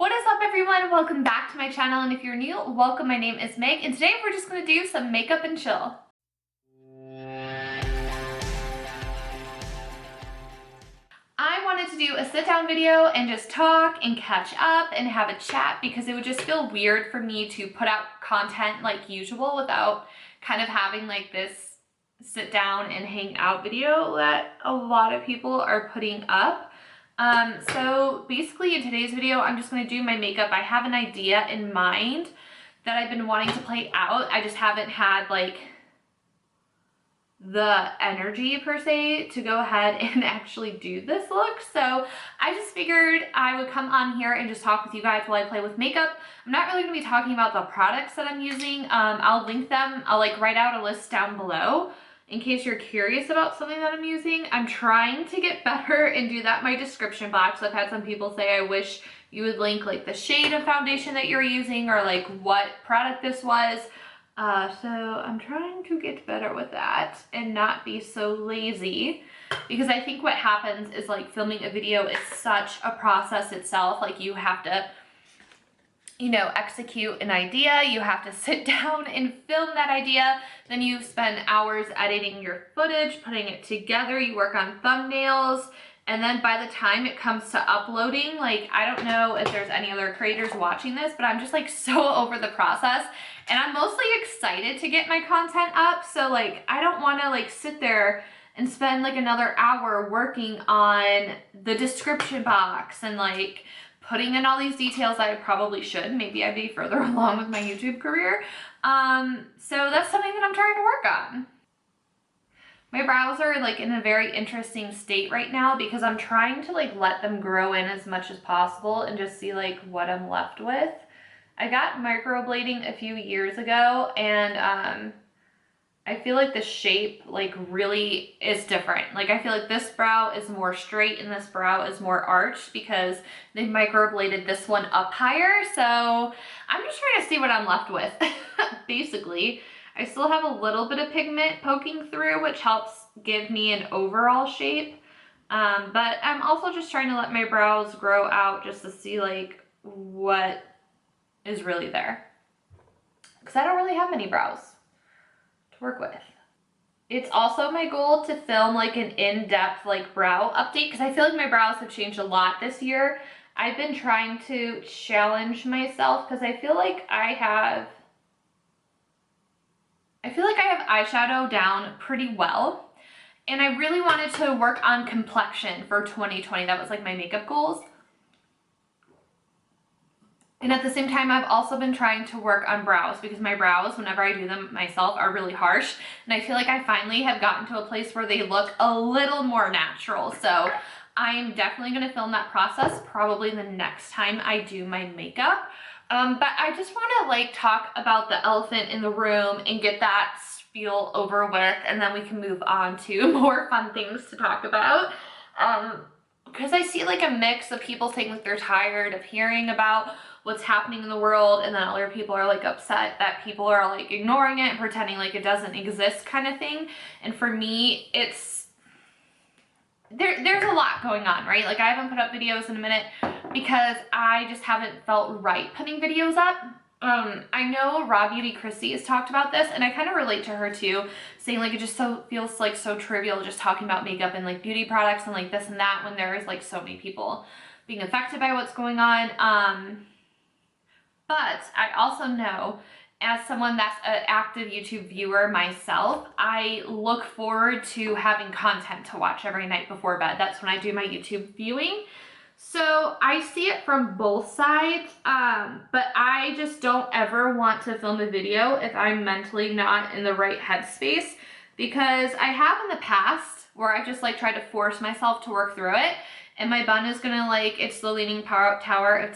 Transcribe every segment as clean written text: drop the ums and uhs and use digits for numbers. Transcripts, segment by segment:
What is up, everyone? Welcome back to my channel, and if you're new, welcome. My name is Meg, and today we're just going to do some makeup and chill. I wanted to do a sit-down video and just talk and catch up and have a chat because it would just feel weird for me to put out content like usual without kind of having like this sit down and hang out video that a lot of people are putting up. So basically in today's video, I'm just going to do my makeup. I have an idea in mind that I've been wanting to play out. I just haven't had like the energy per se to go ahead and actually do this look. So I just figured I would come on here and just talk with you guys while I play with makeup. I'm not really going to be talking about the products that I'm using. I'll link them. I'll like write out a list down below in case you're curious about something that I'm using. I'm trying to get better and do that in my description box. I've had some people say I wish you would link like the shade of foundation that you're using or like what product this was. So I'm trying to get better with that and not be so lazy, because I think what happens is like filming a video is such a process itself. Like you have to, you know, execute an idea, you have to sit down and film that idea, then you spend hours editing your footage, putting it together, you work on thumbnails, and then by the time it comes to uploading, like I don't know if there's any other creators watching this, but I'm just like so over the process, and I'm mostly excited to get my content up. So like I don't want to like sit there and spend like another hour working on the description box and like putting in all these details that I probably should. Maybe I'd be further along with my YouTube career. So that's something that I'm trying to work on. My brows are like in a very interesting state right now because I'm trying to like let them grow in as much as possible and just see like what I'm left with. I got microblading a few years ago, and I feel like the shape like really is different. Like I feel like this brow is more straight and this brow is more arched because they microbladed this one up higher. So I'm just trying to see what I'm left with. Basically, I still have a little bit of pigment poking through, which helps give me an overall shape. But I'm also just trying to let my brows grow out just to see like what is really there. Because I don't really have many brows work with. It's also my goal to film like an in-depth like brow update because I feel like my brows have changed a lot this year. I've been trying to challenge myself because I feel like I have eyeshadow down pretty well, and I really wanted to work on complexion for 2020. That was like my makeup goals. And at the same time, I've also been trying to work on brows because my brows, whenever I do them myself, are really harsh. And I feel like I finally have gotten to a place where they look a little more natural. So I'm definitely going to film that process probably the next time I do my makeup. But I just want to like talk about the elephant in the room and get that spiel over with, and then we can move on to more fun things to talk about. Because I see like a mix of people saying that they're tired of hearing about what's happening in the world, and then other people are like upset that people are like ignoring it and pretending like it doesn't exist kind of thing. And for me, it's there's a lot going on, right? Like I haven't put up videos in a minute because I just haven't felt right putting videos up. I know Raw Beauty Chrissy has talked about this, and I kind of relate to her too, saying like it just feels like so trivial just talking about makeup and like beauty products and like this and that when there is like so many people being affected by what's going on. But I also know, as someone that's an active YouTube viewer myself, I look forward to having content to watch every night before bed. That's when I do my YouTube viewing. So I see it from both sides, but I just don't ever want to film a video if I'm mentally not in the right headspace, because I have in the past where I just like tried to force myself to work through it. And my bun is gonna like, it's the Leaning Tower of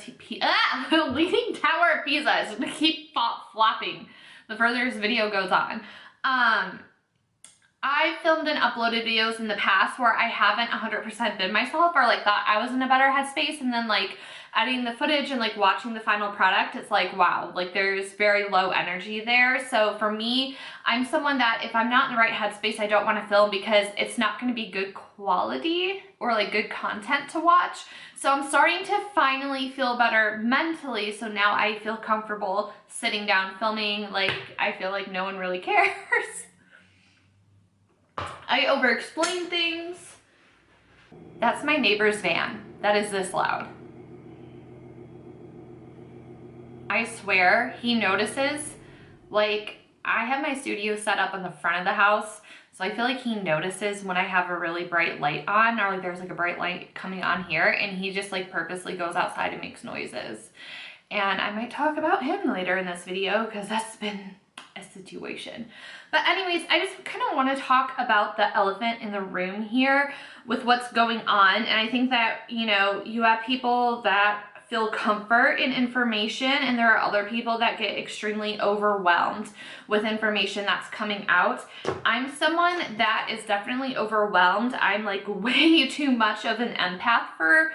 Leaning Tower of Pisa. It's gonna keep flopping the further this video goes on. I filmed and uploaded videos in the past where I haven't 100% been myself, or like thought I was in a better headspace, and then like editing the footage and like watching the final product, it's like, wow, like there's very low energy there. So for me, I'm someone that if I'm not in the right headspace, I don't want to film because it's not going to be good quality or like good content to watch. So I'm starting to finally feel better mentally, so now I feel comfortable sitting down filming. Like I feel like no one really cares. I over-explain things. That's my neighbor's van. That is this loud. I swear he notices. Like, I have my studio set up on the front of the house, so I feel like he notices when I have a really bright light on, or like there's like a bright light coming on here, and he just like purposely goes outside and makes noises. And I might talk about him later in this video because that's been a situation. But anyways, I just kind of want to talk about the elephant in the room here with what's going on. And I think that, you know, you have people that feel comfort in information, and there are other people that get extremely overwhelmed with information that's coming out. I'm someone that is definitely overwhelmed. I'm like way too much of an empath for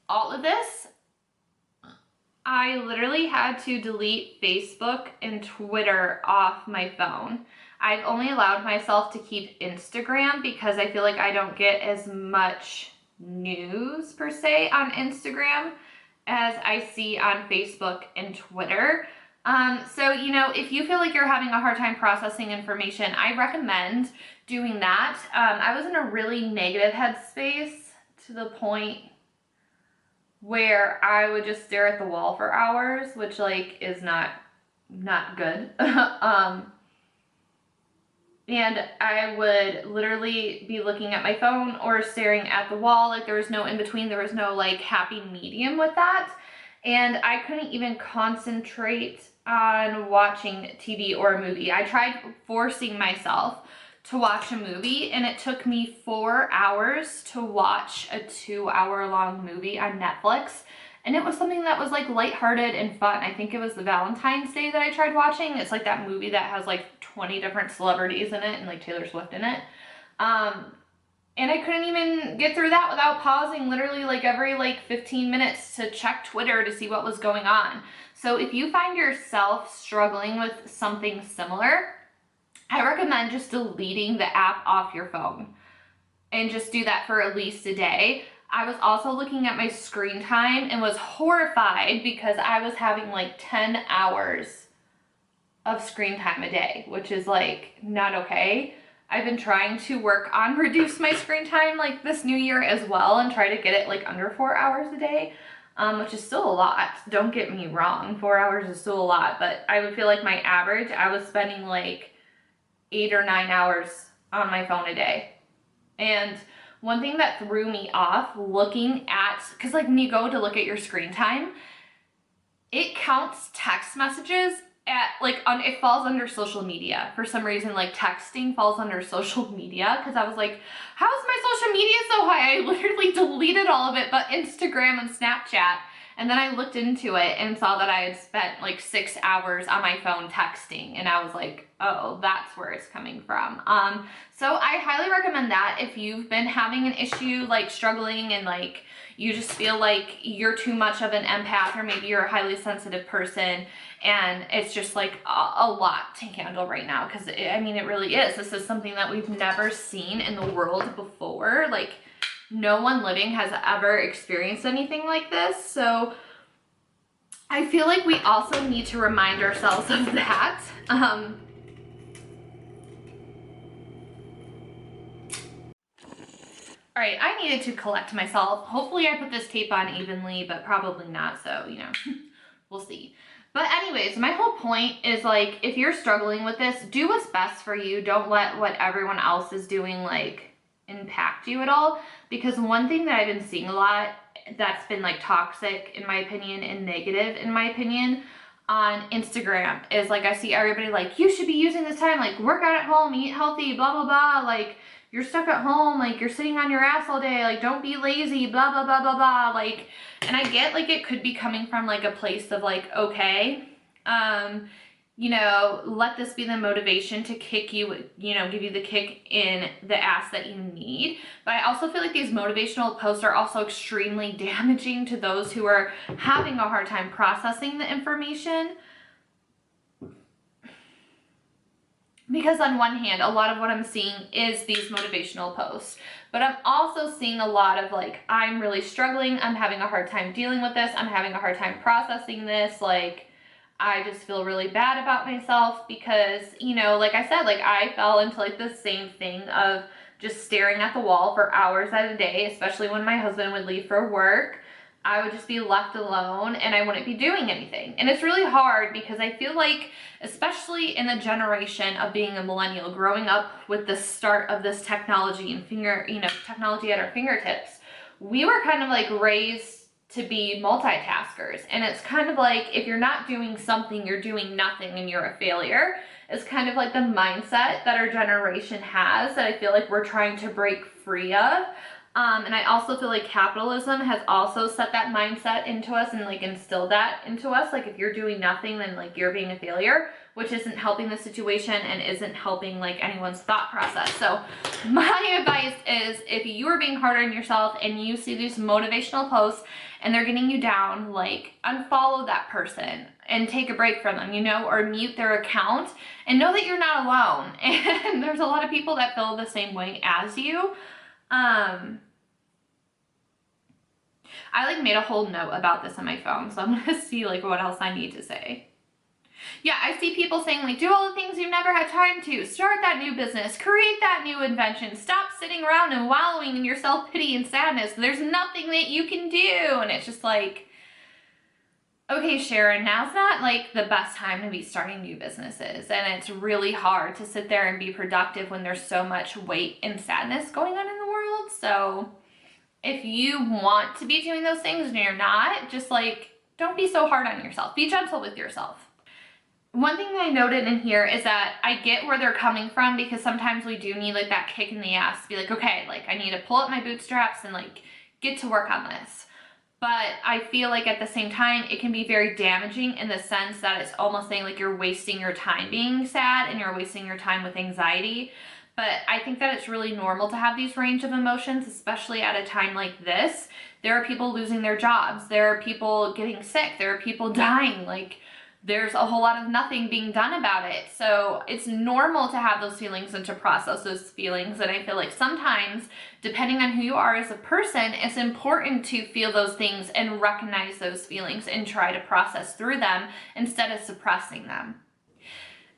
all of this. I literally had to delete Facebook and Twitter off my phone. I've only allowed myself to keep Instagram because I feel like I don't get as much news per se on Instagram as I see on Facebook and Twitter. So, you know, if you feel like you're having a hard time processing information, I recommend doing that. I was in a really negative headspace to the point where I would just stare at the wall for hours, which like is not good. And I would literally be looking at my phone or staring at the wall. Like there was no in between. There was no like happy medium with that. And I couldn't even concentrate on watching TV or a movie. I tried forcing myself to watch a movie, and it took me 4 hours to watch a 2-hour-long movie on Netflix. And it was something that was like lighthearted and fun. I think it was the Valentine's Day that I tried watching. It's like that movie that has like 20 different celebrities in it and like Taylor Swift in it. And I couldn't even get through that without pausing literally like every like 15 minutes to check Twitter to see what was going on. So if you find yourself struggling with something similar, I recommend just deleting the app off your phone and just do that for at least a day. I was also looking at my screen time and was horrified because I was having like 10 hours of screen time a day, which is like not okay. I've been trying to work on reduce my screen time like this new year as well and try to get it like under 4 hours a day, which is still a lot. Don't get me wrong, 4 hours is still a lot, but I would feel like my average, I was spending like 8 or 9 hours on my phone a day. And one thing that threw me off looking at, because like when you go to look at your screen time, it counts text messages at like it falls under social media. For some reason, like texting falls under social media, because I was like, how is my social media so high? I literally deleted all of it but Instagram and Snapchat. And then I looked into it and saw that I had spent like 6 hours on my phone texting, and I was like, oh, that's where it's coming from. So I highly recommend that if you've been having an issue, like struggling, and like you just feel like you're too much of an empath, or maybe you're a highly sensitive person and it's just like a lot to handle right now. Because I mean, it really is. This is something that we've never seen in the world before. Like, no one living has ever experienced anything like this. So I feel like we also need to remind ourselves of that. All right, I needed to collect myself. Hopefully I put this tape on evenly, but probably not, so, you know, we'll see. But anyways, my whole point is like, if you're struggling with this, do what's best for you. Don't let what everyone else is doing like impact you at all. Because one thing that I've been seeing a lot that's been like toxic in my opinion and negative in my opinion on Instagram is like, I see everybody like, you should be using this time, like work out at home, eat healthy, blah blah blah, like you're stuck at home, like you're sitting on your ass all day, like don't be lazy, blah blah blah blah blah. Like, and I get like it could be coming from like a place of like, okay, you know, let this be the motivation to kick you, you know, give you the kick in the ass that you need. But I also feel like these motivational posts are also extremely damaging to those who are having a hard time processing the information. Because on one hand, a lot of what I'm seeing is these motivational posts, but I'm also seeing a lot of like, I'm really struggling, I'm having a hard time dealing with this, I'm having a hard time processing this, like, I just feel really bad about myself because, you know, like I said, like I fell into like the same thing of just staring at the wall for hours at a day, especially when my husband would leave for work. I would just be left alone and I wouldn't be doing anything. And it's really hard because I feel like, especially in the generation of being a millennial, growing up with the start of this technology and technology at our fingertips, we were kind of like raised to be multitaskers. And it's kind of like, if you're not doing something, you're doing nothing and you're a failure. It's kind of like the mindset that our generation has that I feel like we're trying to break free of. And I also feel like capitalism has also set that mindset into us and like instilled that into us. Like if you're doing nothing, then like you're being a failure, which isn't helping the situation and isn't helping like anyone's thought process. So my advice is, if you are being hard on yourself and you see these motivational posts and they're getting you down, like unfollow that person and take a break from them, you know, or mute their account and know that you're not alone. And there's a lot of people that feel the same way as you. I like made a whole note about this on my phone, so I'm gonna see like what else I need to say. Yeah, I see people saying like, do all the things you've never had time to, start that new business, create that new invention, stop sitting around and wallowing in your self-pity and sadness. There's nothing that you can do. And it's just like, okay, Sharon, now's not like the best time to be starting new businesses. And it's really hard to sit there and be productive when there's so much weight and sadness going on in the world. So if you want to be doing those things and you're not, just like, don't be so hard on yourself. Be gentle with yourself. One thing that I noted in here is that I get where they're coming from, because sometimes we do need like that kick in the ass to be like, okay, like I need to pull up my bootstraps and like get to work on this. But I feel like at the same time, it can be very damaging in the sense that it's almost saying like you're wasting your time being sad and you're wasting your time with anxiety. But I think that it's really normal to have these range of emotions, especially at a time like this. There are people losing their jobs. There are people getting sick. There are people dying. Like, there's a whole lot of nothing being done about it. So it's normal to have those feelings and to process those feelings. And I feel like sometimes, depending on who you are as a person, it's important to feel those things and recognize those feelings and try to process through them instead of suppressing them.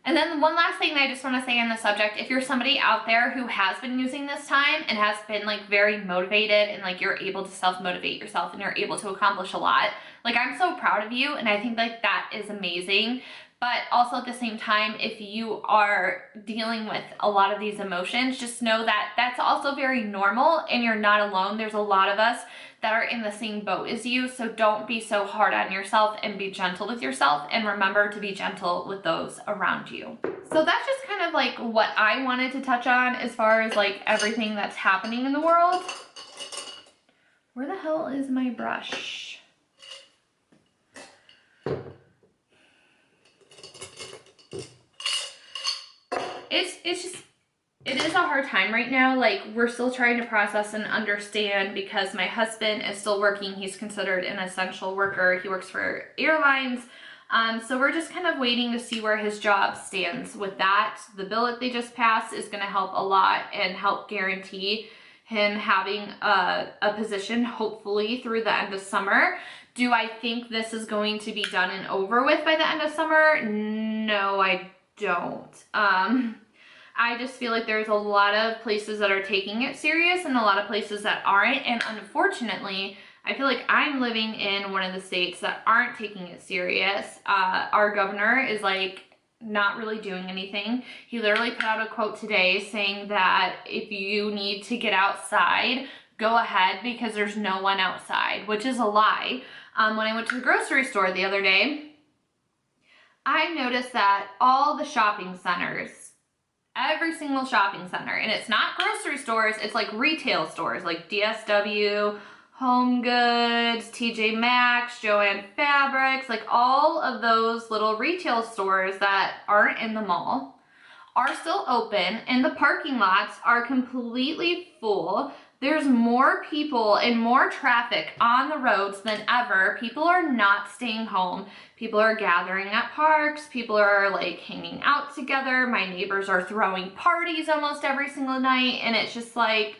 And then one last thing that I just want to say on the subject, if you're somebody out there who has been using this time and has been like very motivated and like you're able to self-motivate yourself and you're able to accomplish a lot, like I'm so proud of you and I think like that is amazing. But also at the same time, if you are dealing with a lot of these emotions, just know that that's also very normal and you're not alone. There's a lot of us that are in the same boat as you. So don't be so hard on yourself and be gentle with yourself, and remember to be gentle with those around you. So that's just kind of like what I wanted to touch on as far as like everything that's happening in the world. Where the hell is my brush? It is a hard time right now. Like, we're still trying to process and understand, because my husband is still working. He's considered an essential worker. He works for airlines. So we're just kind of waiting to see where his job stands with that. The bill that they just passed is going to help a lot and help guarantee him having a position, hopefully through the end of summer. Do I think this is going to be done and over with by the end of summer? No, I don't. I just feel like there's a lot of places that are taking it serious and a lot of places that aren't. And unfortunately, I feel like I'm living in one of the states that aren't taking it serious. Our governor is like not really doing anything. He literally put out a quote today saying that if you need to get outside, go ahead, because there's no one outside, which is a lie. When I went to the grocery store the other day, I noticed that all the shopping centers, every single shopping center, and it's not grocery stores, it's like retail stores like DSW, Home Goods, TJ Maxx, Joann Fabrics, like all of those little retail stores that aren't in the mall are still open, and the parking lots are completely full. There's more people and more traffic on the roads than ever. People are not staying home. People are gathering at parks. People are like hanging out together. My neighbors are throwing parties almost every single night, and it's just like,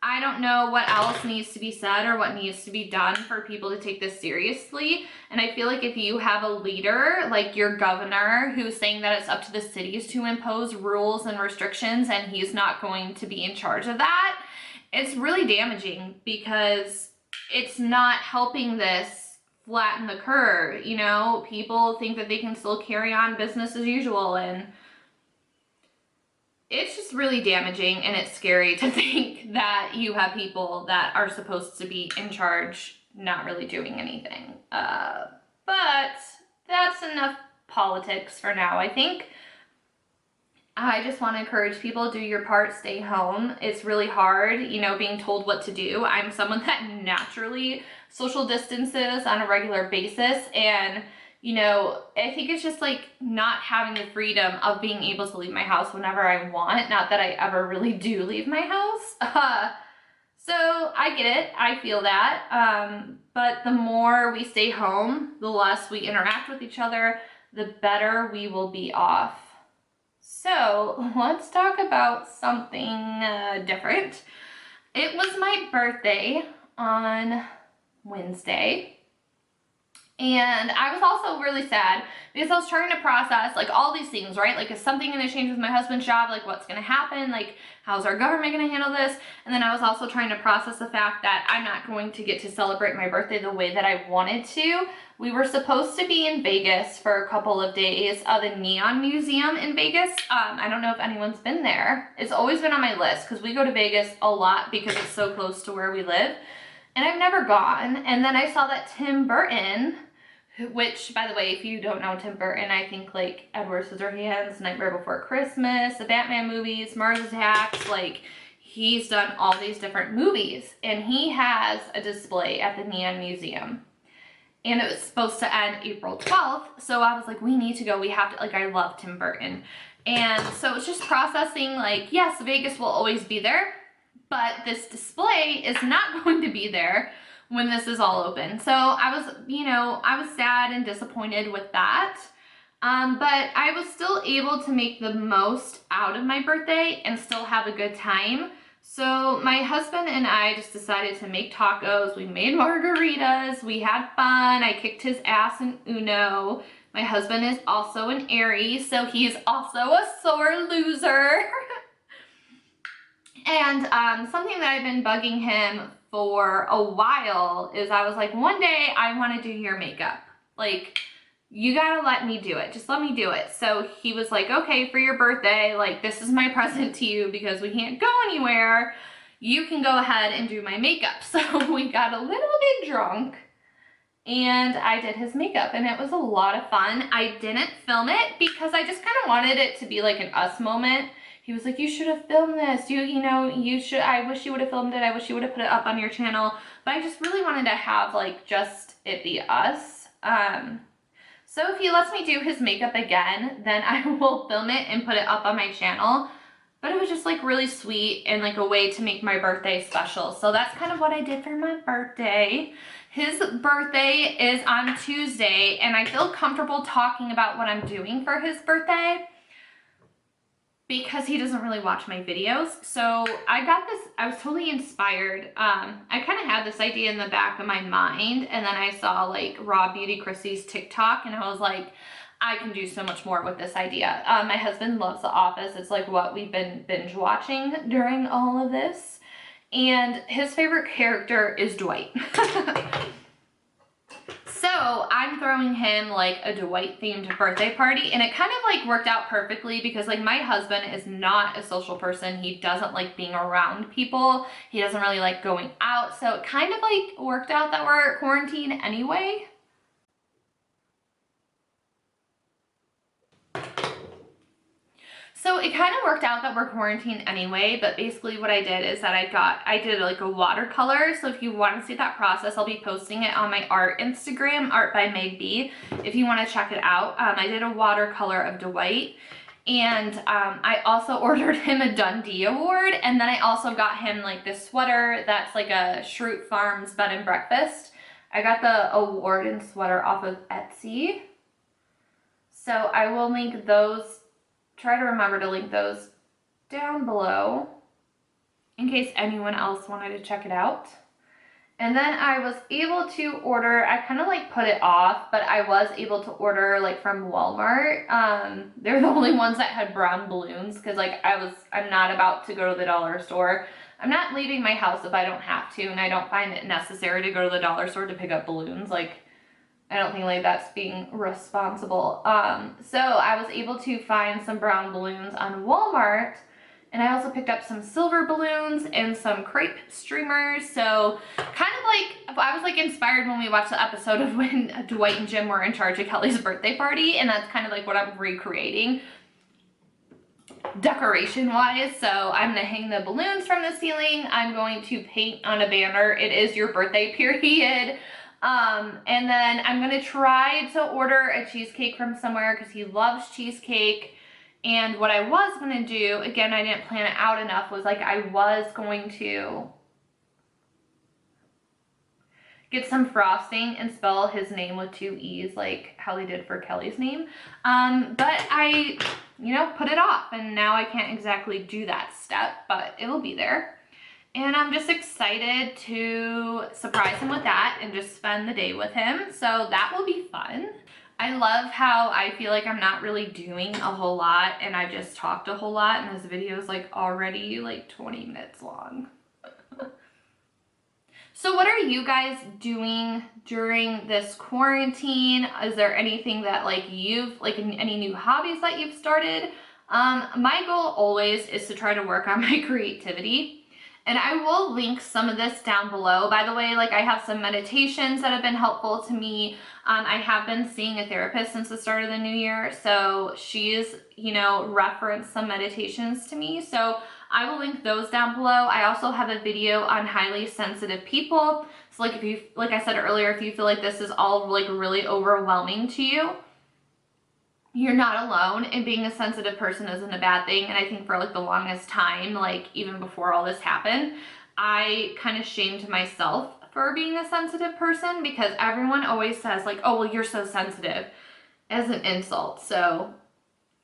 I don't know what else needs to be said or what needs to be done for people to take this seriously. And I feel like if you have a leader like your governor who's saying that it's up to the cities to impose rules and restrictions and he's not going to be in charge of that, it's really damaging because it's not helping this flatten the curve. You know, people think that they can still carry on business as usual, and it's just really damaging, and it's scary to think that you have people that are supposed to be in charge not really doing anything. But that's enough politics for now, I think. I just want to encourage people, do your part, stay home. It's really hard, you know, being told what to do. I'm someone that naturally social distances on a regular basis, and you know, I think it's just like not having the freedom of being able to leave my house whenever I want. Not that I ever really do leave my house. So I get it, I feel that. But the more we stay home, the less we interact with each other, the better we will be off. So let's talk about something different. It was my birthday on Wednesday. And I was also really sad because I was trying to process like all these things, right? Like, is something going to change with my husband's job? Like, what's going to happen? Like, how's our government going to handle this? And then I was also trying to process the fact that I'm not going to get to celebrate my birthday the way that I wanted to. We were supposed to be in Vegas for a couple of days, the Neon Museum in Vegas. I don't know if anyone's been there. It's always been on my list because we go to Vegas a lot because it's so close to where we live. And I've never gone. And then I saw that Tim Burton, which, by the way, if you don't know Tim Burton, I think like Edward Scissorhands, Nightmare Before Christmas, the Batman movies, Mars Attacks, like he's done all these different movies. And he has a display at the Neon Museum. And it was supposed to end April 12th. So I was like, we need to go. We have to, like, I love Tim Burton. And so it's just processing like, yes, Vegas will always be there, but this display is not going to be there when this is all open. So I was, you know, I was sad and disappointed with that. But I was still able to make the most out of my birthday and still have a good time. So my husband and I just decided to make tacos. We made margaritas. We had fun. I kicked his ass in Uno. My husband is also an Aries, so he's also a sore loser. And something that I've been bugging him for a while is I was like, one day I want to do your makeup. Like, you gotta let me do it. Just let me do it. So he was like, okay, for your birthday, like, this is my present to you because we can't go anywhere. You can go ahead and do my makeup. So we got a little bit drunk and I did his makeup, and it was a lot of fun. I didn't film it because I just kind of wanted it to be like an us moment. He was like, you should have filmed this. You know, you should, I wish you would have filmed it. I wish you would have put it up on your channel. But I just really wanted to have like just it be us. So if he lets me do his makeup again, then I will film it and put it up on my channel. But it was just like really sweet and like a way to make my birthday special. So that's kind of what I did for my birthday. His birthday is on Tuesday, and I feel comfortable talking about what I'm doing for his birthday because he doesn't really watch my videos. So I got this, I was totally inspired. I kind of had this idea in the back of my mind, and then I saw like Raw Beauty Chrissy's TikTok, and I was like, I can do so much more with this idea. My husband loves The Office. It's like what we've been binge watching during all of this. And his favorite character is Dwight. So I'm throwing him like a Dwight themed birthday party, and it kind of like worked out perfectly because like my husband is not a social person. He doesn't like being around people. He doesn't really like going out. So it kind of like worked out that we're quarantined anyway. So it kind of worked out that we're quarantined anyway, but basically what I did is that I did like a watercolor. So if you want to see that process, I'll be posting it on my art Instagram, MakeupByMegB, if you want to check it out. I did a watercolor of Dwight, and I also ordered him a Dundee award, and then I also got him like this sweater that's like a Schrute Farms bed and breakfast. I got the award and sweater off of Etsy. So I will link those. Try to remember to link those down below in case anyone else wanted to check it out. And then I was able to order, I kind of like put it off, but I was able to order like from Walmart. They're the only ones that had brown balloons because like I'm not about to go to the dollar store. I'm not leaving my house if I don't have to, and I don't find it necessary to go to the dollar store to pick up balloons. Like, I don't think like that's being responsible. So I was able to find some brown balloons on Walmart, and I also picked up some silver balloons and some crepe streamers. So kind of like, I was like inspired when we watched the episode of when Dwight and Jim were in charge of Kelly's birthday party, and that's kind of like what I'm recreating decoration wise. So I'm gonna hang the balloons from the ceiling. I'm going to paint on a banner, "It is your birthday period." And then I'm gonna try to order a cheesecake from somewhere because he loves cheesecake. And what I was gonna do, again, I didn't plan it out enough, was like I was going to get some frosting and spell his name with 2 E's like how they did for Kelly's name. But I, put it off, and now I can't exactly do that step, but it'll be there. And I'm just excited to surprise him with that and just spend the day with him. So that will be fun. I love how I feel like I'm not really doing a whole lot, and I just talked a whole lot, and this video is like already like 20 minutes long. So what are you guys doing during this quarantine? Is there anything that like any new hobbies that you've started? My goal always is to try to work on my creativity. And I will link some of this down below. By the way, like I have some meditations that have been helpful to me. I have been seeing a therapist since the start of the new year. So she's, referenced some meditations to me. So I will link those down below. I also have a video on highly sensitive people. So like I said earlier, if you feel like this is all like really overwhelming to you, you're not alone, and being a sensitive person isn't a bad thing. And I think for like the longest time, like even before all this happened, I kind of shamed myself for being a sensitive person because everyone always says like, "Oh, well, you're so sensitive," as an insult. So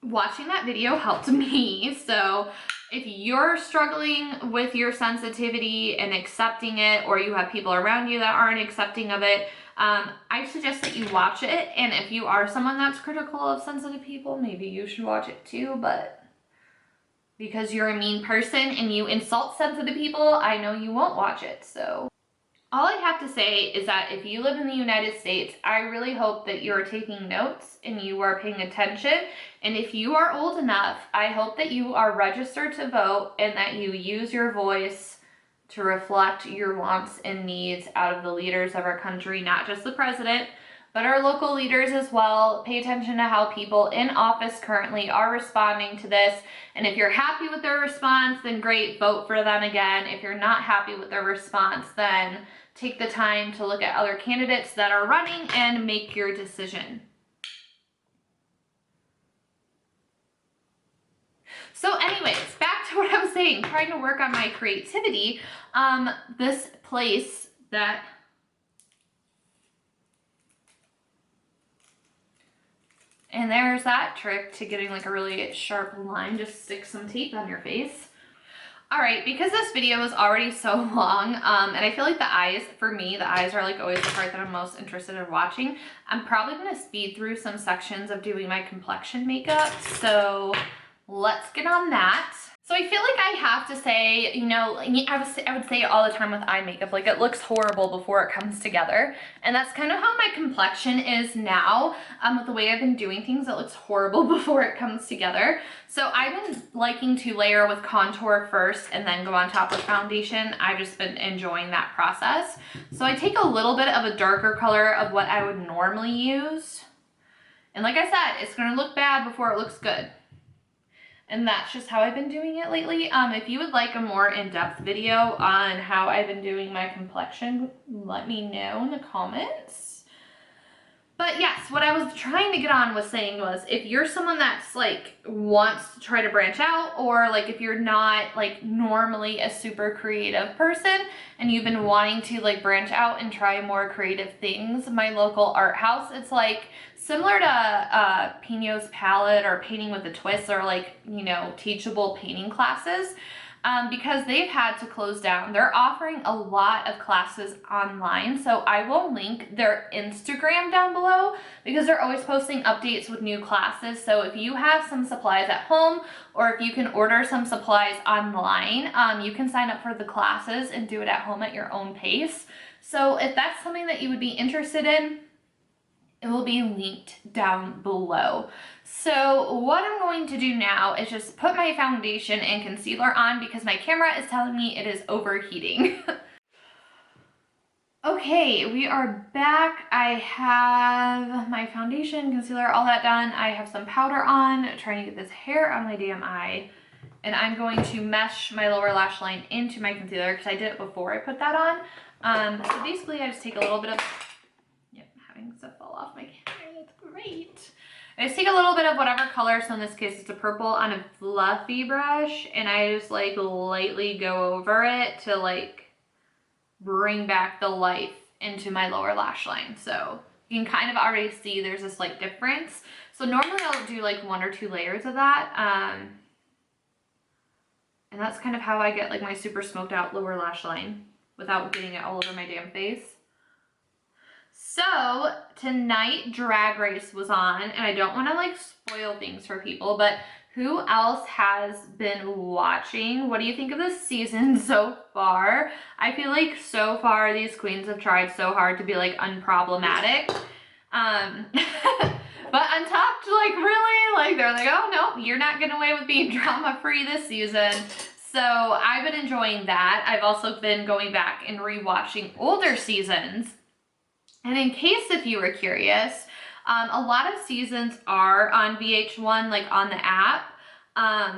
watching that video helped me. So if you're struggling with your sensitivity and accepting it, or you have people around you that aren't accepting of it, I suggest that you watch it. And if you are someone that's critical of sensitive people, maybe you should watch it too. But because you're a mean person and you insult sensitive people, I know you won't watch it. So all I have to say is that if you live in the United States, I really hope that you're taking notes and you are paying attention. And if you are old enough, I hope that you are registered to vote and that you use your voice to reflect your wants and needs out of the leaders of our country, not just the president, but our local leaders as well. Pay attention to how people in office currently are responding to this. And if you're happy with their response, then great, vote for them again. If you're not happy with their response, then take the time to look at other candidates that are running and make your decision. So anyways, back to what I was saying, trying to work on my creativity. This place that and there's that trick to getting like a really sharp line. Just stick some tape on your face. All right, because this video is already so long, and I feel like the eyes are like always the part that I'm most interested in watching. I'm probably gonna speed through some sections of doing my complexion makeup. So let's get on that. So I feel like I have to say, I would say all the time with eye makeup, like it looks horrible before it comes together. And that's kind of how my complexion is now. With the way I've been doing things, it looks horrible before it comes together. So I've been liking to layer with contour first and then go on top with foundation. I've just been enjoying that process. So I take a little bit of a darker color of what I would normally use. And like I said, it's gonna look bad before it looks good. And that's just how I've been doing it lately. If you would like a more in-depth video on how I've been doing my complexion, let me know in the comments. But yes, what I was trying to get on was saying was, if you're someone that's like wants to try to branch out, or like if you're not like normally a super creative person and you've been wanting to like branch out and try more creative things, my local art house, it's like similar to Pino's Palette or Painting with a Twist, or like, you know, teachable painting classes. Because they've had to close down. They're offering a lot of classes online, so I will link their Instagram down below because they're always posting updates with new classes. So if you have some supplies at home, or if you can order some supplies online, you can sign up for the classes and do it at home at your own pace. So if that's something that you would be interested in, it will be linked down below. So what I'm going to do now is just put my foundation and concealer on because my camera is telling me it is overheating. Okay, we are back. I have my foundation, concealer, all that done. I have some powder on, trying to get this hair on my damn eye. And I'm going to mesh my lower lash line into my concealer because I did it before I put that on. So basically I just take a little bit of, having stuff fall off my camera, that's great. I just take a little bit of whatever color, so in this case it's a purple, on a fluffy brush, and I just like lightly go over it to like bring back the life into my lower lash line. So you can kind of already see there's a slight difference. So normally I'll do like 1 or 2 layers of that. And that's kind of how I get like my super smoked out lower lash line without getting it all over my damn face. So tonight Drag Race was on, and I don't want to like spoil things for people, but who else has been watching? What do you think of this season so far? I feel like so far these queens have tried so hard to be like unproblematic. But Untucked, like really, like they're like, oh no, you're not getting away with being drama free this season. So I've been enjoying that. I've also been going back and rewatching older seasons. And in case if you were curious, a lot of seasons are on VH1, like on the app.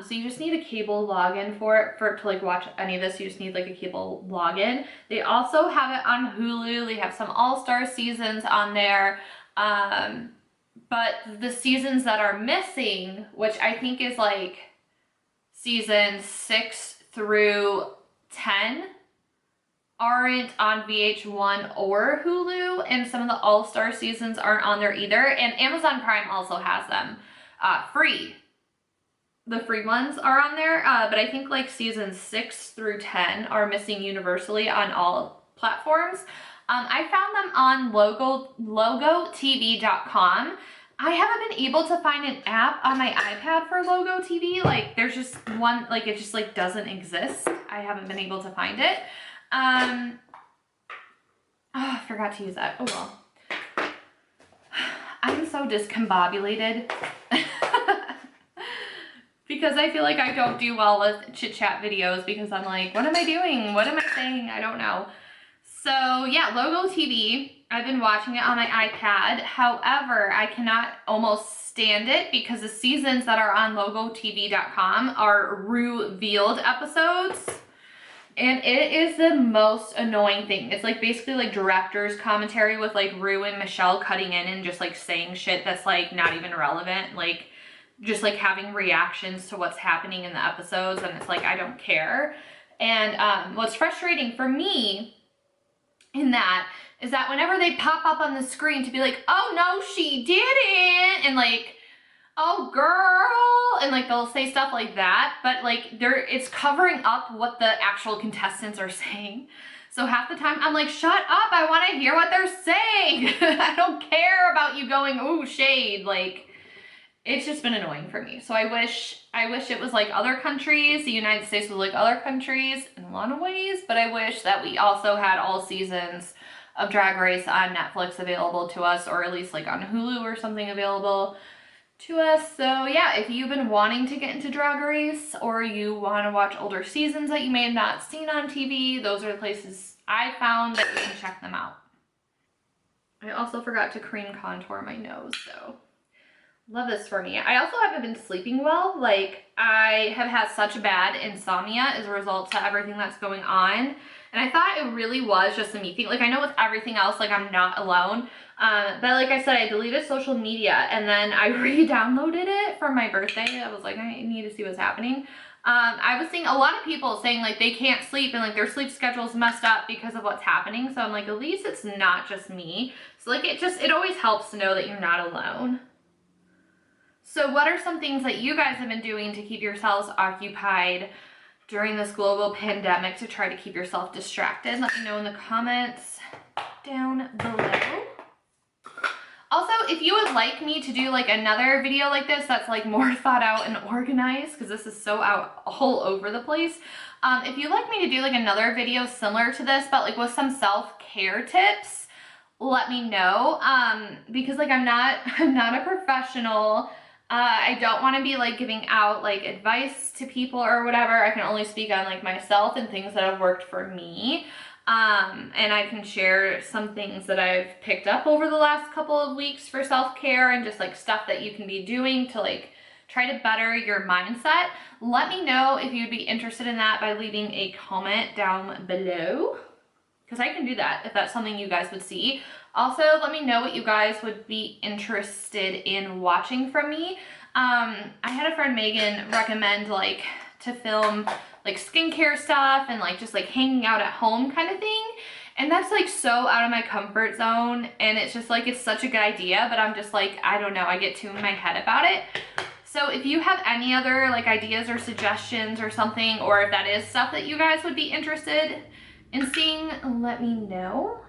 So you just need a cable login for it to like watch any of this. You just need like a cable login. They also have it on Hulu. They have some all-star seasons on there. But the seasons that are missing, which I think is like seasons 6 through 10, aren't on VH1 or Hulu, and some of the all-star seasons aren't on there either, and Amazon Prime also has them free. The free ones are on there, but I think like seasons 6 through 10 are missing universally on all platforms. I found them on logotv.com. I haven't been able to find an app on my iPad for Logo TV. Like there's just one, like it just like doesn't exist. I haven't been able to find it. Oh, I forgot to use that. Oh well. I'm so discombobulated because I feel like I don't do well with chit chat videos because I'm like, what am I doing? What am I saying? I don't know. So yeah, Logo TV. I've been watching it on my iPad. However, I cannot almost stand it because the seasons that are on logotv.com are revealed episodes. And it is the most annoying thing. It's like basically like director's commentary with like Rue and Michelle cutting in and just like saying shit that's like not even relevant. Like just like having reactions to what's happening in the episodes, and it's like I don't care. And what's frustrating for me in that is that whenever they pop up on the screen to be like, oh no, she didn't, and like, oh girl, and like they'll say stuff like that, but like it's covering up what the actual contestants are saying. So half the time I'm like, shut up, I want to hear what they're saying. I don't care about you going, ooh, shade. Like it's just been annoying for me. So I wish it was like other countries. The United States was like other countries in a lot of ways, but I wish that we also had all seasons of Drag Race on Netflix available to us, or at least like on Hulu or something available to us. So yeah, if you've been wanting to get into Drag Race, or you want to watch older seasons that you may have not seen on TV, those are the places I found that you can check them out. I also forgot to cream contour my nose, so Love this for me. I also haven't been sleeping well. Like, I have had such bad insomnia as a result to everything that's going on. And I thought it really was just a me thing. Like, I know with everything else, like, I'm not alone. But like I said, I deleted social media and then I re-downloaded it for my birthday. I was like, I need to see what's happening. I was seeing a lot of people saying like they can't sleep and like their sleep schedule's messed up because of what's happening. So I'm like, at least it's not just me. So like, it always helps to know that you're not alone. So what are some things that you guys have been doing to keep yourselves occupied during this global pandemic to try to keep yourself distracted? Let me know in the comments down below. Also, if you would like me to do like another video like this that's like more thought out and organized, because this is so out all over the place. If you'd like me to do like another video similar to this, but like with some self-care tips, let me know. Because like I'm not a professional. I don't want to be like giving out like advice to people or whatever. I can only speak on like myself and things that have worked for me. And I can share some things that I've picked up over the last couple of weeks for self-care and just like stuff that you can be doing to like try to better your mindset. Let me know if you'd be interested in that by leaving a comment down below, because I can do that if that's something you guys would see. Also, let me know what you guys would be interested in watching from me. I had a friend, Megan, recommend like to film like skincare stuff and like just like hanging out at home kind of thing. And that's like so out of my comfort zone. And it's just like, it's such a good idea, but I'm just like, I don't know, I get too in my head about it. So if you have any other like ideas or suggestions or something, or if that is stuff that you guys would be interested in seeing, let me know.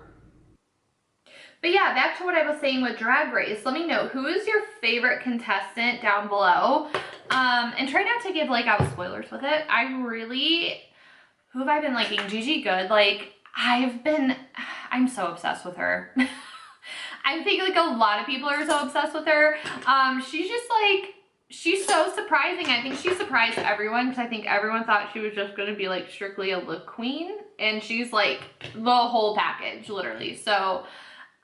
But yeah, back to what I was saying with Drag Race. Let me know, who is your favorite contestant down below? And try not to give like out spoilers with it. Who have I been liking? Gigi Good. Like, I'm so obsessed with her. I think like a lot of people are so obsessed with her. She's just like, she's so surprising. I think she surprised everyone because I think everyone thought she was just going to be like strictly a lip queen. And she's like the whole package, literally. So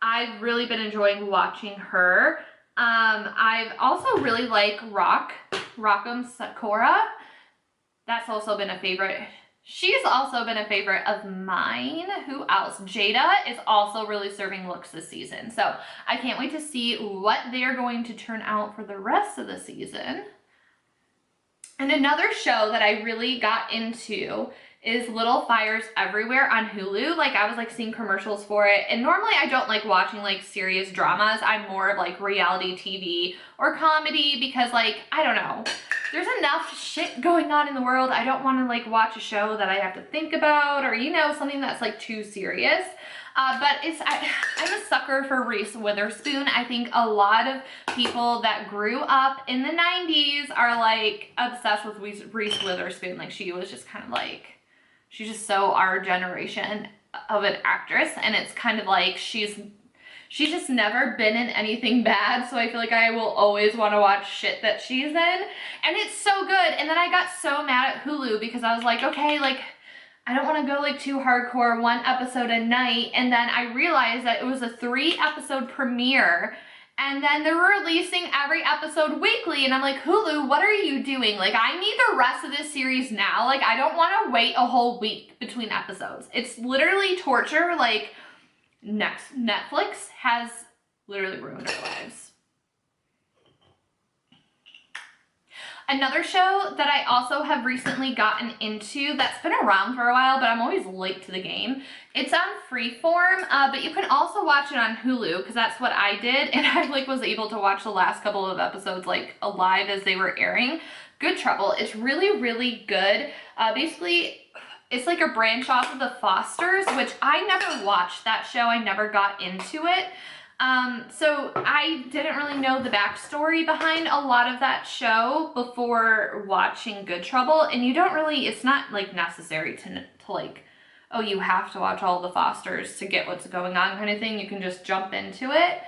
I've really been enjoying watching her. I've also really like Rock'em Sakura. That's also been a favorite. She's also been a favorite of mine. Who else? Jada is also really serving looks this season. So I can't wait to see what they're going to turn out for the rest of the season. And another show that I really got into is Little Fires Everywhere on Hulu. Like, I was like seeing commercials for it, and normally I don't like watching like serious dramas. I'm more of like reality TV or comedy because like, I don't know, there's enough shit going on in the world. I don't want to like watch a show that I have to think about, or you know, something that's like too serious. But I'm a sucker for Reese Witherspoon. I think a lot of people that grew up in the 90s are like obsessed with Reese Witherspoon. Like, she was just kind of like, she's just so our generation of an actress, and it's kind of like she's just never been in anything bad, so I feel like I will always want to watch shit that she's in, and it's so good. And then I got so mad at Hulu because I was like, okay, like, I don't want to go like too hardcore, one episode a night, and then I realized that it was a 3-episode premiere, and then they're releasing every episode weekly, and I'm like, Hulu, what are you doing? Like, I need the rest of this series now. Like, I don't want to wait a whole week between episodes. It's literally torture. Like, Netflix has literally ruined our lives. Another show that I also have recently gotten into that's been around for a while, but I'm always late to the game. It's on Freeform, but you can also watch it on Hulu because that's what I did, and I like was able to watch the last couple of episodes like live as they were airing. Good Trouble. It's really, really good. Basically, it's like a branch off of The Fosters, which I never watched that show. I never got into it. So I didn't really know the backstory behind a lot of that show before watching Good Trouble, and you don't really, it's not like necessary to like, oh, you have to watch all the Fosters to get what's going on kind of thing. You can just jump into it.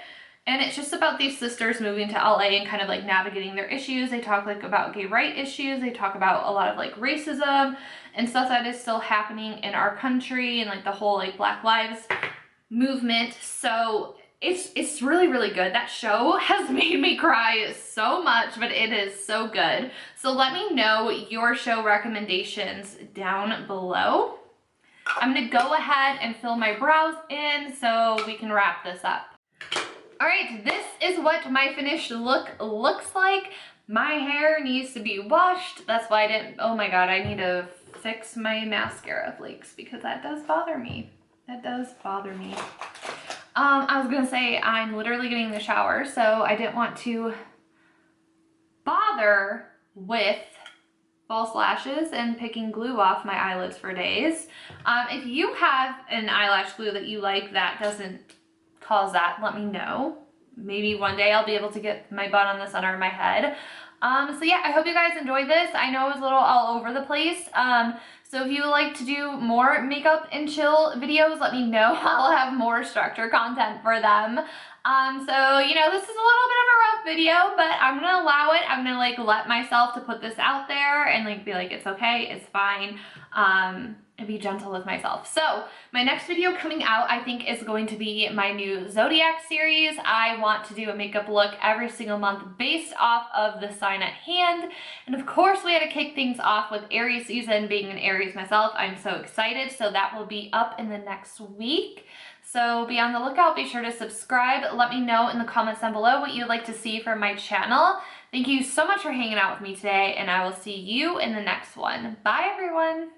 And it's just about these sisters moving to LA and kind of like navigating their issues. They talk like about gay rights issues. They talk about a lot of like racism and stuff that is still happening in our country and like the whole like Black Lives movement. So It's really, really good. That show has made me cry so much, but it is so good. So let me know your show recommendations down below. I'm gonna go ahead and fill my brows in so we can wrap this up. All right, this is what my finished look looks like. My hair needs to be washed. That's why I didn't, oh my God, I need to fix my mascara flakes because that does bother me. That does bother me. I was gonna say I'm literally getting in the shower, so I didn't want to bother with false lashes and picking glue off my eyelids for days. If you have an eyelash glue that you like that doesn't cause that, let me know. Maybe one day I'll be able to get my bun on the center of my head. So yeah, I hope you guys enjoyed this. I know it was a little all over the place. So if you would like to do more makeup and chill videos, let me know. I'll have more structure content for them. So, you know, this is a little bit of a rough video, but I'm gonna allow it. I'm gonna like let myself to put this out there and like be like, it's okay, it's fine. And be gentle with myself. So my next video coming out, I think, is going to be my new Zodiac series. I want to do a makeup look every single month based off of the sign at hand. And of course, we had to kick things off with Aries season. Being an Aries myself, I'm so excited. So that will be up in the next week. So be on the lookout. Be sure to subscribe. Let me know in the comments down below what you'd like to see from my channel. Thank you so much for hanging out with me today, and I will see you in the next one. Bye, everyone.